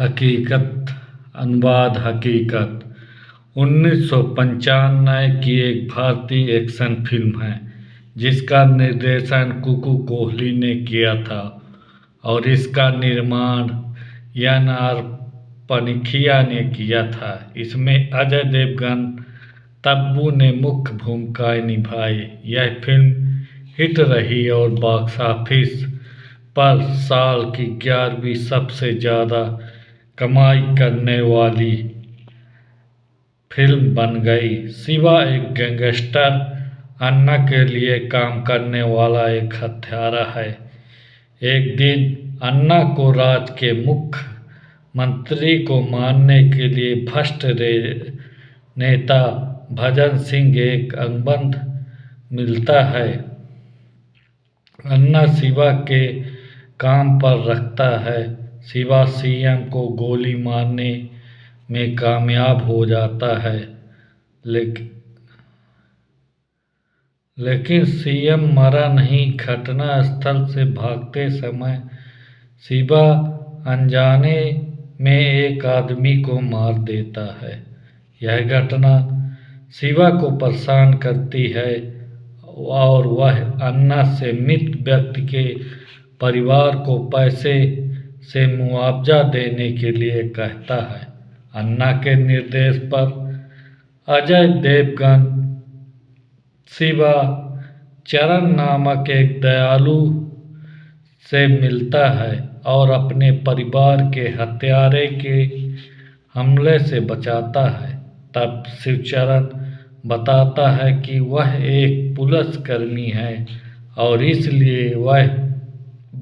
हकीकत अनुवाद हकीकत 1995 की एक भारतीय एक्शन फिल्म है जिसका निर्देशन कुकू कोहली ने किया था और इसका निर्माण एन आर पनिखिया ने किया था। इसमें अजय देवगन तब्बू ने मुख्य भूमिकाएं निभाई। यह फिल्म हिट रही और बॉक्स ऑफिस पर साल की 11वीं सबसे ज़्यादा कमाई करने वाली फिल्म बन गई। शिवा एक गैंगस्टर अन्ना के लिए काम करने वाला एक हत्यारा है। एक दिन अन्ना को राज्य के मुख्य मंत्री को मारने के लिए भ्रष्ट नेता भजन सिंह एक अनुबंध मिलता है। अन्ना शिवा के काम पर रखता है। शिवा सीएम को गोली मारने में कामयाब हो जाता है, लेकिन सीएम मरा नहीं। घटनास्थल से भागते समय शिवा अनजाने में एक आदमी को मार देता है। यह घटना शिवा को परेशान करती है और वह अन्ना से मृत व्यक्ति के परिवार को पैसे से मुआवजा देने के लिए कहता है। अन्ना के निर्देश पर अजय देवगन शिवा चरण नामक एक दयालु से मिलता है और अपने परिवार के हत्यारे के हमले से बचाता है। तब शिवचरण बताता है कि वह एक पुलिसकर्मी है और इसलिए वह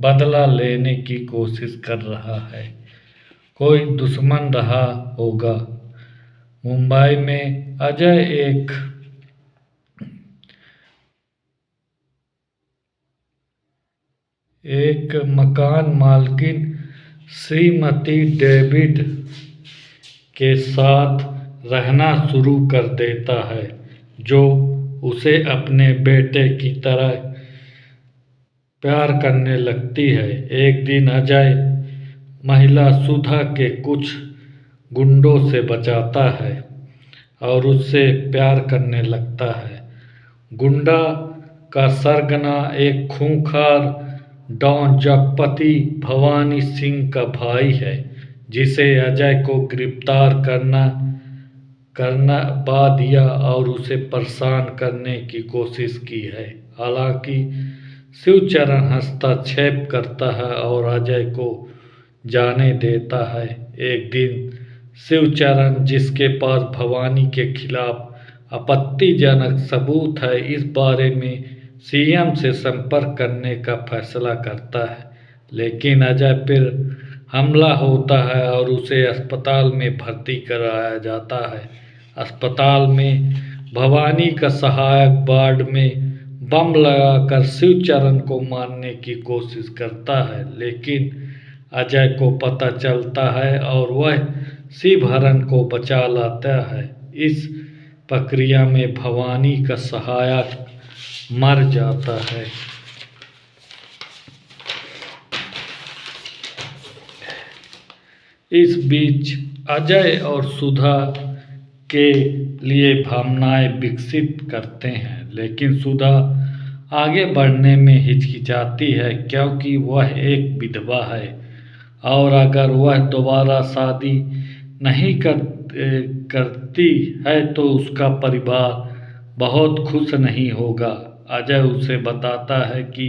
बदला लेने की कोशिश कर रहा है। कोई दुश्मन रहा होगा। मुंबई में अजय एक मकान मालकिन श्रीमती डेविड के साथ रहना शुरू कर देता है, जो उसे अपने बेटे की तरह प्यार करने लगती है। एक दिन अजय महिला सुधा के कुछ गुंडों से बचाता है और उससे प्यार करने लगता है। गुंडा का सरगना एक खूंखार डॉन जगपति भवानी सिंह का भाई है, जिसे अजय को गिरफ्तार करना बा दिया और उसे परेशान करने की कोशिश की है। हालांकि शिवचरण हस्तक्षेप करता है और अजय को जाने देता है। एक दिन शिवचरण, जिसके पास भवानी के खिलाफ आपत्तिजनक सबूत है, इस बारे में सीएम से संपर्क करने का फैसला करता है, लेकिन अजय पर हमला होता है और उसे अस्पताल में भर्ती कराया जाता है। अस्पताल में भवानी का सहायक वार्ड में बम लगाकर शिवचरण को मारने की कोशिश करता है, लेकिन अजय को पता चलता है और वह शिवहरण को बचा लाता है। इस प्रक्रिया में भवानी का सहायक मर जाता है। इस बीच अजय और सुधा के लिए भावनाएं विकसित करते हैं, लेकिन सुधा आगे बढ़ने में हिचकिचाती है क्योंकि वह एक विधवा है और अगर वह दोबारा शादी नहीं करती है तो उसका परिवार बहुत खुश नहीं होगा। अजय उसे बताता है कि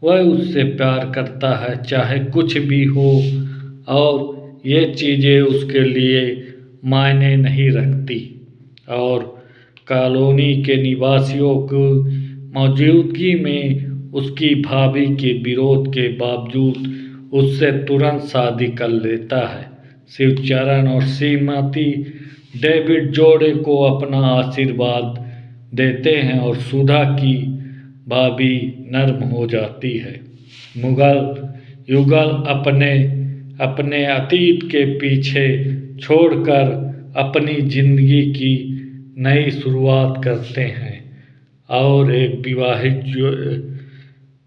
वह उससे प्यार करता है, चाहे कुछ भी हो, और ये चीज़ें उसके लिए मायने नहीं रखती। और कॉलोनी के निवासियों की मौजूदगी में उसकी भाभी के विरोध के बावजूद उससे तुरंत शादी कर लेता है। शिवचरण और श्रीमती डेविड जोड़े को अपना आशीर्वाद देते हैं और सुधा की भाभी नर्म हो जाती है। मुगल युगल अपने अतीत के पीछे छोड़कर अपनी जिंदगी की नई शुरुआत करते हैं और एक विवाहित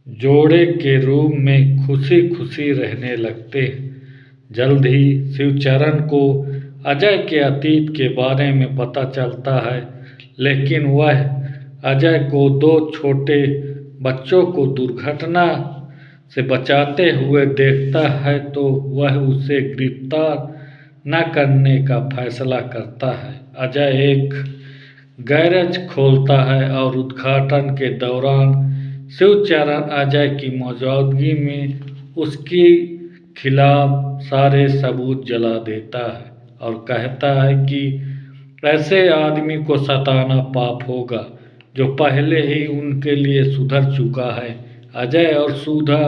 जोड़े के रूप में खुशी खुशी रहने लगते हैं। जल्द ही शिवचरण को अजय के अतीत के बारे में पता चलता है, लेकिन वह अजय को दो छोटे बच्चों को दुर्घटना से बचाते हुए देखता है तो वह उसे गिरफ्तार न करने का फैसला करता है। अजय एक गैरेज खोलता है और उद्घाटन के दौरान शिवचरण अजय की मौजूदगी में उसके खिलाफ सारे सबूत जला देता है और कहता है कि ऐसे आदमी को सताना पाप होगा जो पहले ही उनके लिए सुधर चुका है। अजय और सुधा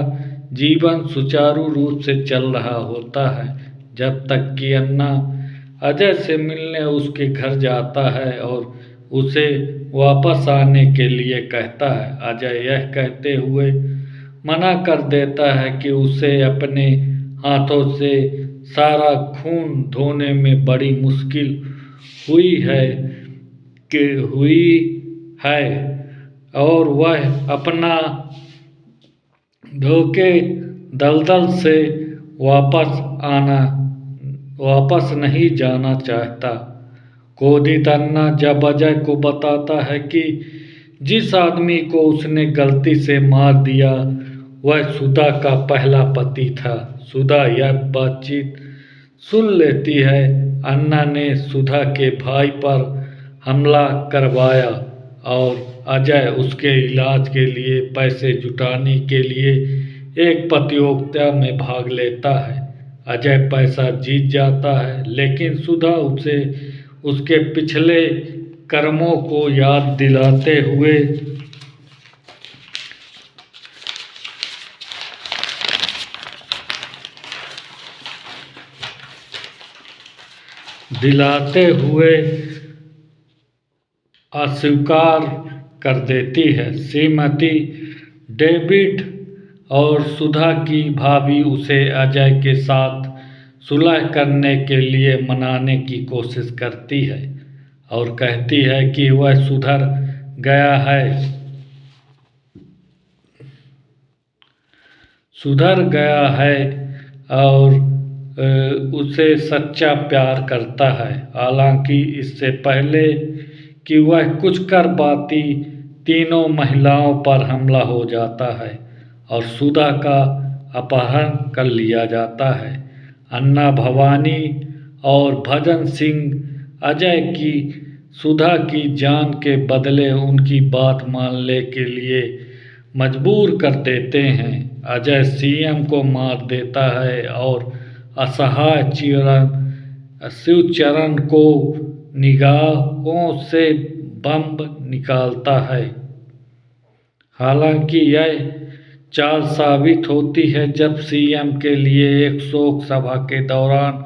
जीवन सुचारू रूप से चल रहा होता है जब तक कि अन्ना अजय से मिलने उसके घर जाता है और उसे वापस आने के लिए कहता है। अजय यह कहते हुए मना कर देता है कि उसे अपने हाथों से सारा खून धोने में बड़ी मुश्किल हुई है और वह अपना धोखे दलदल से वापस नहीं जाना चाहता। क्रोधित अन्ना जब अजय को बताता है कि जिस आदमी को उसने गलती से मार दिया वह सुधा का पहला पति था। सुधा यह बातचीत सुन लेती है। अन्ना ने सुधा के भाई पर हमला करवाया और अजय उसके इलाज के लिए पैसे जुटाने के लिए एक प्रतियोगिता में भाग लेता है। अजय पैसा जीत जाता है, लेकिन सुधा उसे उसके पिछले कर्मों को याद दिलाते हुए अस्वीकार कर देती है। श्रीमती डेविड और सुधा की भाभी उसे अजय के साथ सुलह करने के लिए मनाने की कोशिश करती है और कहती है कि वह सुधर गया है और उसे सच्चा प्यार करता है। हालांकि इससे पहले कि वह कुछ कर पाती तीनों महिलाओं पर हमला हो जाता है और सुधा का अपहरण कर लिया जाता है। अन्ना भवानी और भजन सिंह अजय की सुधा की जान के बदले उनकी बात मानने के लिए मजबूर कर देते हैं। अजय सीएम को मार देता है और असहाय शिवचरण को निगाहों से बम निकालता है। हालांकि यह चाल साबित होती है जब सीएम के लिए एक शोक सभा के दौरान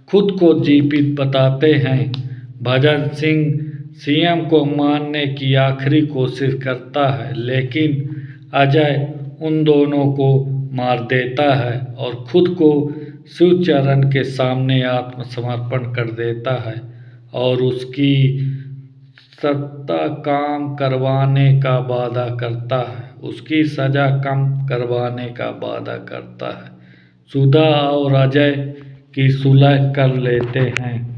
खुद को जीवित बताते हैं। भजन सिंह सीएम को मारने की आखिरी कोशिश करता है, लेकिन अजय उन दोनों को मार देता है और खुद को शिवचरण के सामने आत्मसमर्पण कर देता है और उसकी सजा कम करवाने का वादा करता है। सुधा और अजय की सुलह कर लेते हैं।